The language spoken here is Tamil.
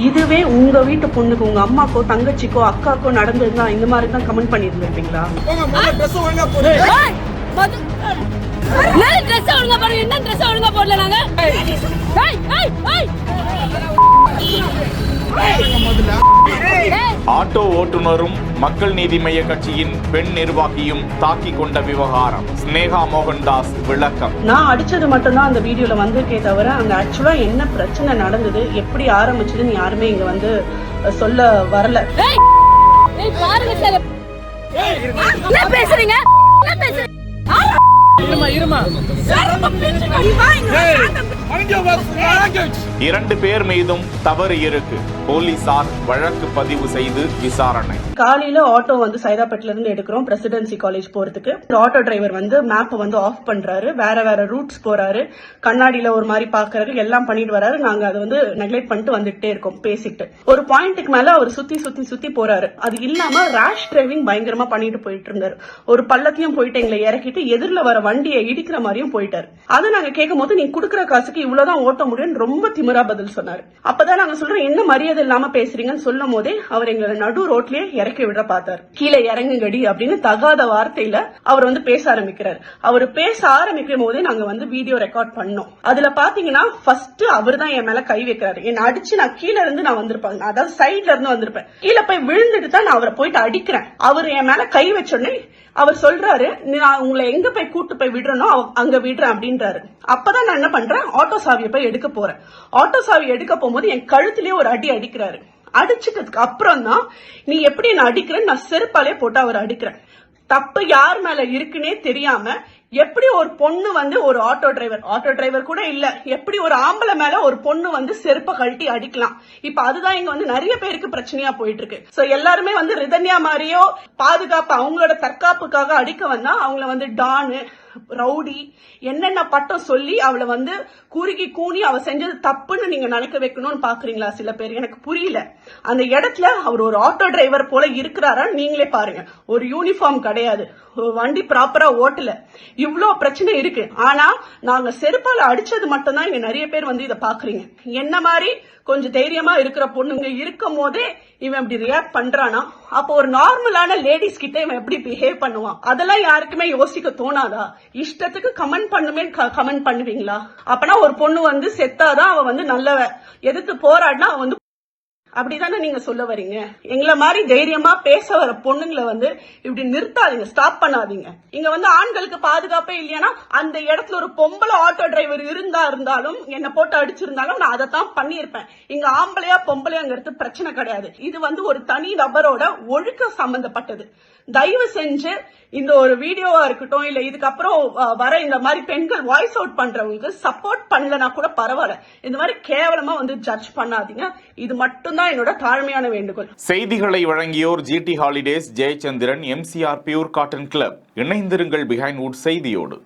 இதுவே உங்க வீட்டு பொண்ணுக்கு உங்க அம்மாக்கோ தங்கச்சிக்கோ அக்காக்கோ நடந்ததுன்னா இந்த மாதிரி தான் கமெண்ட் பண்ணிருந்திருப்பீங்களா? ஆட்டோ ஓட்டுநரும் மக்கள் நீதி மய்ய கட்சியின் பெண் நிர்வாகியும் தாக்கிக் கொண்ட விவகாரம். ஸ்னேகா மோகன்தாஸ் விளக்கம். நான் அடிச்சது மட்டும்தான் அந்த வீடியோல வந்திருக்கே தவிர அங்க ஆக்சுவலா என்ன பிரச்சனை நடந்தது, எப்படி ஆரம்பிச்சதுன்னு யாருமே இங்க வந்து சொல்ல வரல. இரண்டு பேர் மீதும் தவறு இருக்கு. போலீசார் வழக்கு பதிவு செய்து விசாரணை. காலையில ஆட்டோ வந்து சைதாப்பேட்ல இருந்து எடுக்கிறோம் பிரசிடென்சி காலேஜ் போறதுக்கு. ஆட்டோ டிரைவர் வந்து மேப் வந்து ஆஃப் பண்றாரு, வேற வேற ரூட்ஸ் போறாரு, கண்ணாடியில ஒரு மாதிரி பாக்குறாரு, எல்லாம் பண்ணிட்டு வராரு. நாங்க அதை வந்து நெக்லெக்ட் பண்ணிட்டு வந்துட்டே இருக்கோம் பேசிட்டு. ஒரு பாயிண்ட்டுக்கு மேல அவர் சுத்தி சுத்தி சுத்தி போறாரு. அது இல்லாம ரேஷ் டிரைவிங் பயங்கரமா பண்ணிட்டு போயிட்டு இருந்தாரு. ஒரு பள்ளத்தையும் போயிட்டு எங்களை இறக்கிட்டு எதிரில வர வண்டியை இடிக்கிற மாதிரியும் போயிட்டாரு. அதை நாங்க கேட்கும் போது நீ குடுக்கிற காசுக்கு இவ்வளவுதான் ஓட்ட முடியும் ரொம்ப திமிரா பதில் சொன்னாரு. அப்பதான் நாங்க சொல்றோம் என்ன மரியாதை இல்லாம பேசுறீங்கன்னு சொல்லும் போதே அவர் எங்களை நடு ரோட்லயே இறக்கி விட பார்த்தாரு. கீழே இறங்குங்கடி அப்படின்னு தகாத வார்த்தையில அவர் வந்து பேச ஆரம்பிக்கிறார். அவர் பேச ஆரம்பிக்கும் போதே நாங்க வந்து வீடியோ ரெக்கார்ட் பண்ணோம். அதுல பாத்தீங்கன்னா ஃபர்ஸ்ட் அவர் தான் என் மேல கை வைக்கிறாரு. என்ன அடிச்சு நான் கீழ இருந்து நான் வந்திருப்பேன், அதாவது சைட்ல இருந்து வந்திருப்பேன். கீழே போய் விழுந்துட்டு தான் நான் அவரை போயிட்டு அடிக்கிறேன். அவர் என் மேல கை வச்சோடனே அவர் சொல்றாரு நான் உங்களை எங்க போய் கூட்டு போய் விடுறனோ அங்க விடுறேன் அப்படின்றாரு. அப்பதான் நான் என்ன பண்றேன், ஆட்டோ சாவியை போய் எடுக்க போறேன். ஆட்டோ சாவி எடுக்க போகும்போது என் கழுத்திலேயே ஒரு அடி அடிக்கிறாரு. அடிச்சுட்டதுக்கு அப்புறம் தான் நீ எப்படி நான் அடிக்கிறேன், நான் செருப்பாலே போட்டு அவர் அடிக்கிறேன். தப்பு யார் மேல இருக்குன்னே தெரியாம எப்படி ஒரு பொண்ணு வந்து ஒரு ஆட்டோ டிரைவர் கூட இல்ல, எப்படி ஒரு ஆம்பளை மேல ஒரு பொண்ணு வந்து செருப்ப கழட்டி அடிக்கலாம். இப்ப அதுதான் இங்க வந்து நிறைய பேருக்கு பிரச்சனையா போயிட்டு இருக்கு. சோ எல்லாருமே வந்து ரிதன்யா மாதிரியோ பாதுகாப்பு அவங்களோட தற்காப்புக்காக அடிக்க வந்தா அவங்கள வந்து டானு ரவுடி என்னென்ன பட்டம் சொல்லி அவளை வந்து குறுகி கூணி அவ செஞ்சது தப்புன்னு நீங்க நினைக்க வைக்கணும்னு பாக்குறீங்களா சில பேர்? எனக்கு புரியல. அந்த இடத்துல அவர் ஒரு ஆட்டோ டிரைவர் போல இருக்கிறாரா நீங்களே பாருங்க. ஒரு யூனிஃபார்ம் கிடையாது, வண்டி ப்ராப்பரா ஓட்டல, இவ்ளோ பிரச்சனை இருக்கு. ஆனா நாங்க செருப்பால அடிச்சது மட்டும் தான் இங்க நிறைய பேர் வந்து இதை பாக்குறீங்க. என்ன மாதிரி கொஞ்சம் தைரியமா இருக்கிற பொண்ணுங்க இருக்கும் போதே இவன் இப்படி ரியாக்ட் பண்றானா, அப்போ ஒரு நார்மலான லேடிஸ் கிட்ட இவன் எப்படி பிஹேவ் பண்ணுவான்? அதெல்லாம் யாருக்குமே யோசிக்க தோணாதா? இஷ்டத்துக்கு கமெண்ட் கமெண்ட் பண்ணுவீங்களா? அப்பனா ஒரு பொண்ணு வந்து செத்தாதான் அவ வந்து நல்லவ, எதிர்த்து போராடினா அவ வந்து அப்படிதானே நீங்க சொல்ல வரீங்க? எங்களை மாதிரி தைரியமா பேச வர பொண்ணுங்களை வந்து இப்படி நிறுத்தாதீங்க, ஸ்டாப் பண்ணாதீங்க. இங்க வந்து ஆண்களுக்கு பாதுகாப்பே இல்லையானா அந்த இடத்துல ஒரு பொம்பளை ஆட்டோ டிரைவர் இருந்தாலும் என்ன போட்டு அடிச்சிருந்தாலும் நான் அதை தான் பண்ணிருப்பேன். இங்க ஆம்பளையா பொம்பளையாங்கிறது பிரச்சனை கிடையாது. இது வந்து ஒரு தனி நபரோட ஒழுக்க சம்பந்தப்பட்டது. தயவு செஞ்சு இந்த ஒரு வீடியோவா இருக்கட்டும் இல்ல இதுக்கப்புறம் வர இந்த மாதிரி பெண்கள் வாய்ஸ் அவுட் பண்றவங்களுக்கு சப்போர்ட் பண்ணலனா கூட பரவாயில்ல, இந்த மாதிரி கேவலமா வந்து ஜட்ஜ் பண்ணாதீங்க. இது மட்டும்தான் என்னோட தாழ்மையான வேண்டுகோள். செய்திகளை வழங்கியோர் GT holidays, Jayachandran, MCR pure cotton club. இணைந்திருங்கள் பிஹைண்ட் வுட் செய்தியோடு.